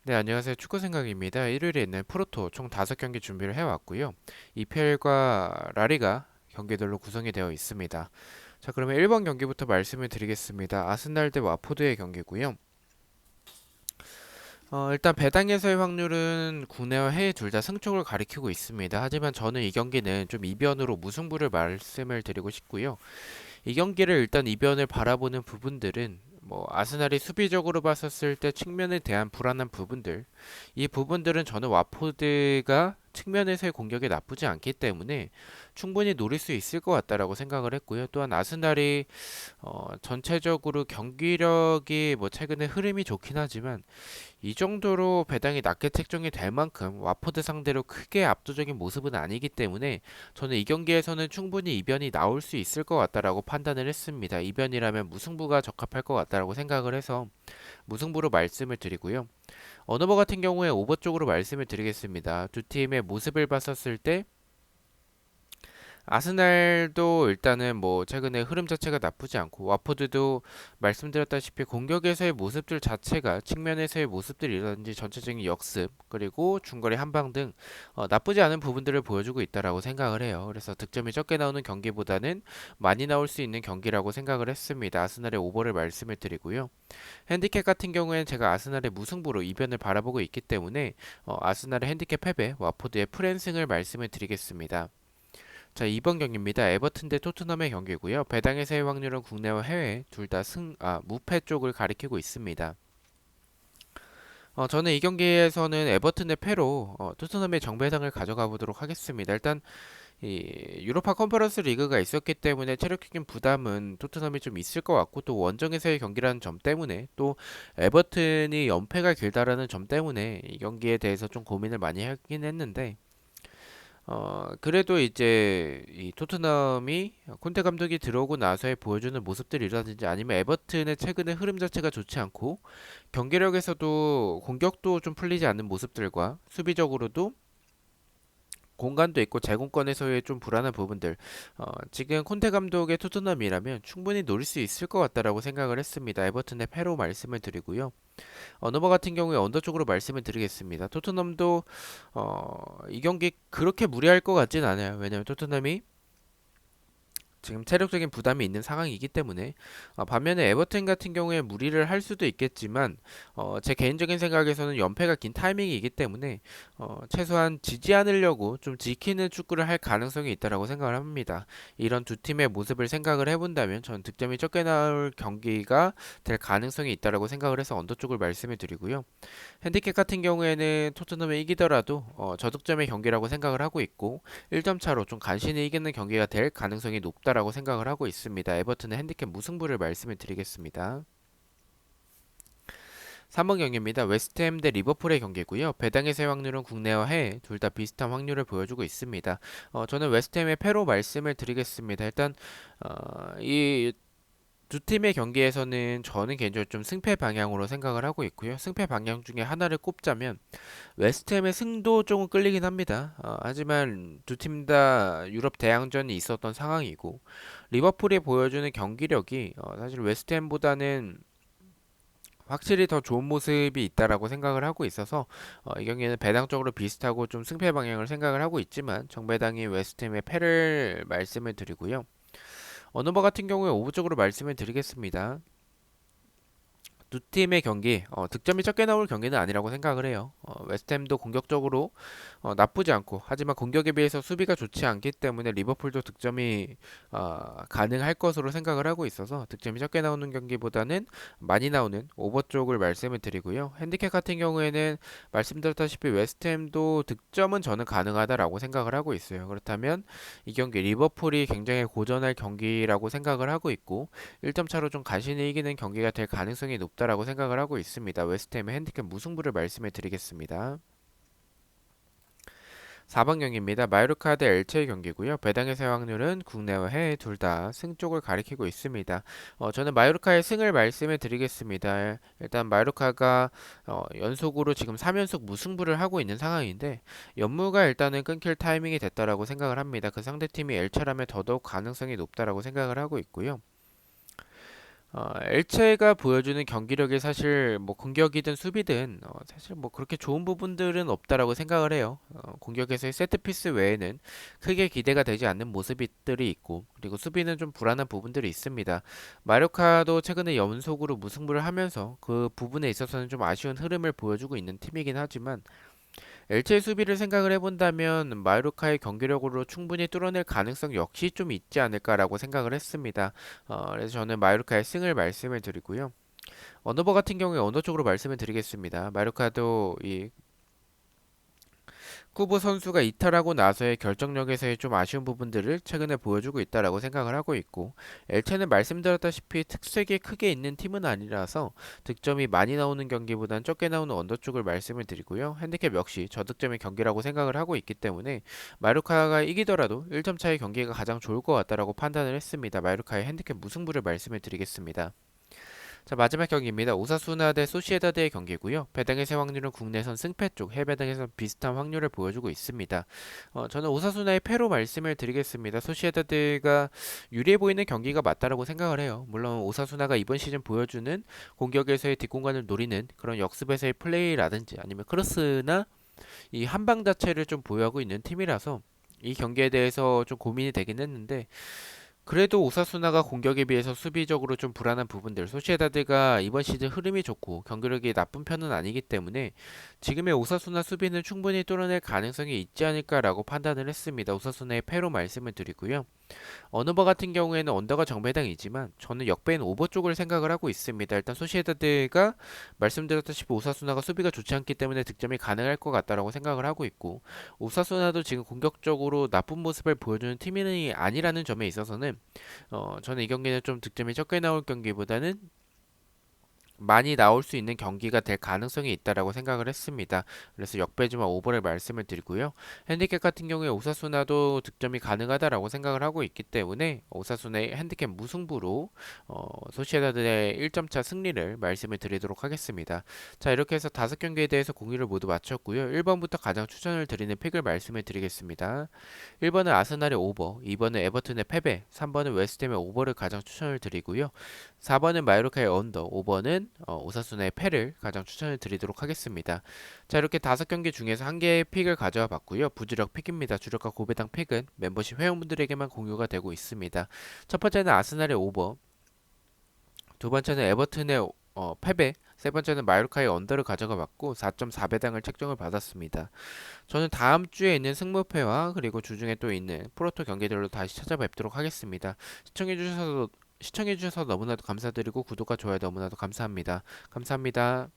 네, 안녕하세요. 축구 생각입니다. 일요일에 있는 프로토 총 5경기 준비를 해왔고요. EPL과 라리가 경기들로 구성이 되어 있습니다. 자, 그러면 1번 경기부터 말씀을 드리겠습니다. 아스날 대 와포드의 경기고요. 일단 배당에서의 확률은 국내와 해외 둘 다 승쪽을 가리키고 있습니다. 하지만 저는 이 경기는 좀 이변으로 무승부를 말씀을 드리고 싶고요. 이 경기를 일단 이변을 바라보는 부분들은 아스날이 수비적으로 봤었을 때 측면에 대한 불안한 부분들, 이 부분들은 저는 와포드가 측면에서의 공격이 나쁘지 않기 때문에 충분히 노릴 수 있을 것 같다라고 생각을 했고요. 또한 아스날이 전체적으로 경기력이 최근에 흐름이 좋긴 하지만 이 정도로 배당이 낮게 책정이 될 만큼 와포드 상대로 크게 압도적인 모습은 아니기 때문에 저는 이 경기에서는 충분히 이변이 나올 수 있을 것 같다라고 판단을 했습니다. 이변이라면 무승부가 적합할 것 같다라고 생각을 해서 무승부로 말씀을 드리고요. 어느버 같은 경우에 오버 쪽으로 말씀을 드리겠습니다. 두 팀의 모습을 봤었을 때 아스날도 일단은 최근에 흐름 자체가 나쁘지 않고 와포드도 말씀드렸다시피 공격에서의 모습들 자체가 측면에서의 모습들이라든지 전체적인 역습 그리고 중거리 한방 등 나쁘지 않은 부분들을 보여주고 있다라고 생각을 해요. 그래서 득점이 적게 나오는 경기보다는 많이 나올 수 있는 경기라고 생각을 했습니다. 아스날의 오버를 말씀을 드리고요. 핸디캡 같은 경우에는 제가 아스날의 무승부로 이변을 바라보고 있기 때문에 아스날의 핸디캡 패배, 와포드의 프랜승을 말씀을 드리겠습니다. 자, 2번 경기입니다. 에버튼 대 토트넘의 경기고요. 배당에서의 확률은 국내와 해외 둘 다 무패 쪽을 가리키고 있습니다. 저는 이 경기에서는 에버튼의 패로 토트넘의 정배당을 가져가 보도록 하겠습니다. 일단 이 유로파 컨퍼런스 리그가 있었기 때문에 체력적인 부담은 토트넘이 좀 있을 것 같고 또 원정에서의 경기라는 점 때문에 또 에버튼이 연패가 길다라는 점 때문에 이 경기에 대해서 좀 고민을 많이 하긴 했는데 그래도 이제 이 토트넘이 콘테 감독이 들어오고 나서에 보여주는 모습들이라든지 아니면 에버튼의 최근의 흐름 자체가 좋지 않고 경기력에서도 공격도 좀 풀리지 않는 모습들과 수비적으로도 공간도 있고 제공권에서의 좀 불안한 부분들 지금 콘테 감독의 토트넘이라면 충분히 노릴 수 있을 것 같다라고 생각을 했습니다. 에버튼의 패로 말씀을 드리고요. 너버 같은 경우에 언더 쪽으로 말씀을 드리겠습니다. 토트넘도 이 경기 그렇게 무리할 것 같진 않아요. 왜냐하면 토트넘이 지금 체력적인 부담이 있는 상황이기 때문에 반면에 에버튼 같은 경우에 무리를 할 수도 있겠지만 제 개인적인 생각에서는 연패가 긴 타이밍이기 때문에 최소한 지지 않으려고 좀 지키는 축구를 할 가능성이 있다라고 생각을 합니다. 이런 두 팀의 모습을 생각을 해본다면 전 득점이 적게 나올 경기가 될 가능성이 있다라고 생각을 해서 언더 쪽을 말씀을 드리고요. 핸디캡 같은 경우에는 토트넘이 이기더라도 저득점의 경기라고 생각을 하고 있고 1점 차로 좀 간신히 이기는 경기가 될 가능성이 높다라고 생각을 하고 있습니다. 에버튼의 핸디캡 무승부를 말씀을 드리겠습니다. 3번 경기입니다. 웨스트햄 대 리버풀의 경기고요. 배당에서의 확률은 국내와 해외 둘 다 비슷한 확률을 보여주고 있습니다. 저는 웨스트햄의 패로 말씀을 드리겠습니다. 일단 이 두 팀의 경기에서는 저는 개인적으로 좀 승패 방향으로 생각을 하고 있고요. 승패 방향 중에 하나를 꼽자면 웨스트햄의 승도 조금 끌리긴 합니다. 하지만 두 팀 다 유럽 대항전이 있었던 상황이고 리버풀이 보여주는 경기력이 사실 웨스트햄보다는 확실히 더 좋은 모습이 있다라고 생각을 하고 있어서 이 경기는 배당적으로 비슷하고 좀 승패 방향을 생각을 하고 있지만 정배당이 웨스트햄의 패를 말씀을 드리고요. 어느버 같은 경우에 오부적으로 말씀을 드리겠습니다. 두 팀의 경기 득점이 적게 나올 경기는 아니라고 생각을 해요. 웨스트햄도 공격적으로 나쁘지 않고 하지만 공격에 비해서 수비가 좋지 않기 때문에 리버풀도 득점이 가능할 것으로 생각을 하고 있어서 득점이 적게 나오는 경기보다는 많이 나오는 오버 쪽을 말씀을 드리고요. 핸디캡 같은 경우에는 말씀드렸다시피 웨스트햄도 득점은 저는 가능하다라고 생각을 하고 있어요. 그렇다면 이 경기 리버풀이 굉장히 고전할 경기라고 생각을 하고 있고 1점 차로 좀 간신히 이기는 경기가 될 가능성이 높다라고 생각을 하고 있습니다. 웨스트햄의 핸디캡 무승부를 말씀해 드리겠습니다. 4번 경기입니다. 마요르카 대 엘체의 경기고요. 배당에서의 확률은 국내와 해외 둘 다 승 쪽을 가리키고 있습니다. 저는 마요르카의 승을 말씀해 드리겠습니다. 일단 마요르카가 연속으로 지금 3연속 무승부를 하고 있는 상황인데 연무가 일단은 끊길 타이밍이 됐다라고 생각을 합니다. 그 상대팀이 엘체라면 더더욱 가능성이 높다라고 생각을 하고 있고요. 엘체가 보여주는 경기력이 사실 뭐 공격이든 수비든 사실 뭐 그렇게 좋은 부분들은 없다라고 생각을 해요. 공격에서의 세트피스 외에는 크게 기대가 되지 않는 모습들이 있고 그리고 수비는 좀 불안한 부분들이 있습니다. 마료카도 최근에 연속으로 무승부를 하면서 그 부분에 있어서는 좀 아쉬운 흐름을 보여주고 있는 팀이긴 하지만 엘체의 수비를 생각을 해본다면 마요르카의 경기력으로 충분히 뚫어낼 가능성 역시 좀 있지 않을까라고 생각을 했습니다. 그래서 저는 마요르카의 승을 말씀을 드리고요. 언어버 같은 경우에 언어 쪽으로 말씀을 드리겠습니다. 마요르카도 이 쿠보 선수가 이탈하고 나서의 결정력에서의 좀 아쉬운 부분들을 최근에 보여주고 있다라고 생각을 하고 있고 엘체는 말씀드렸다시피 특색이 크게 있는 팀은 아니라서 득점이 많이 나오는 경기보단 적게 나오는 언더 쪽을 말씀을 드리고요. 핸디캡 역시 저득점의 경기라고 생각을 하고 있기 때문에 마루카가 이기더라도 1점 차의 경기가 가장 좋을 것 같다라고 판단을 했습니다. 마루카의 핸디캡 무승부를 말씀을 드리겠습니다. 자, 마지막 경기입니다. 오사수나 대 소시에다드의 경기고요. 배당의 확률은 국내선 승패 쪽, 해배당에서 비슷한 확률을 보여주고 있습니다. 저는 오사수나의 패로 말씀을 드리겠습니다. 소시에다드가 유리해 보이는 경기가 맞다라고 생각을 해요. 물론 오사수나가 이번 시즌 보여주는 공격에서의 뒷공간을 노리는 그런 역습에서의 플레이라든지 아니면 크로스나 이 한방 자체를 좀 보유하고 있는 팀이라서 이 경기에 대해서 좀 고민이 되긴 했는데 그래도 오사수나가 공격에 비해서 수비적으로 좀 불안한 부분들, 소시에다드가 이번 시즌 흐름이 좋고 경기력이 나쁜 편은 아니기 때문에 지금의 오사수나 수비는 충분히 뚫어낼 가능성이 있지 않을까라고 판단을 했습니다. 오사수나의 패로 말씀을 드리고요. 어느버 같은 경우에는 언더가 정배당이지만 저는 역배인 오버 쪽을 생각을 하고 있습니다. 일단 소시에다드가 말씀드렸다시피 오사수나가 수비가 좋지 않기 때문에 득점이 가능할 것 같다라고 생각을 하고 있고 오사수나도 지금 공격적으로 나쁜 모습을 보여주는 팀이 아니라는 점에 있어서는 저는 이 경기는 좀 득점이 적게 나올 경기보다는 많이 나올 수 있는 경기가 될 가능성이 있다라고 생각을 했습니다. 그래서 역배지만 오버를 말씀을 드리고요. 핸디캡 같은 경우에 오사수나도 득점이 가능하다라고 생각을 하고 있기 때문에 오사수나의 핸디캡 무승부로 소시에다드의 1점차 승리를 말씀을 드리도록 하겠습니다. 자, 이렇게 해서 5경기에 대해서 공유를 모두 마쳤고요. 1번부터 가장 추천을 드리는 픽을 말씀을 드리겠습니다. 1번은 아스날의 오버, 2번은 에버튼의 패배, 3번은 웨스트햄의 오버를 가장 추천을 드리고요. 4번은 마요르카의 언더, 5번은 오사수나의 패를 가장 추천을 드리도록 하겠습니다. 자, 이렇게 5경기 중에서 한 개의 픽을 가져와 봤고요. 부주력 픽입니다. 주력과 고배당 픽은 멤버십 회원분들에게만 공유가 되고 있습니다. 첫 번째는 아스날의 오버, 두 번째는 에버튼의 패배, 세 번째는 마요르카의 언더를 가져가 봤고 4.4배당을 책정을 받았습니다. 저는 다음 주에 있는 승무패와 그리고 주중에 또 있는 프로토 경기들로 다시 찾아뵙도록 하겠습니다. 시청해주셔서 너무나도 감사드리고 구독과 좋아요 너무나도 감사합니다. 감사합니다.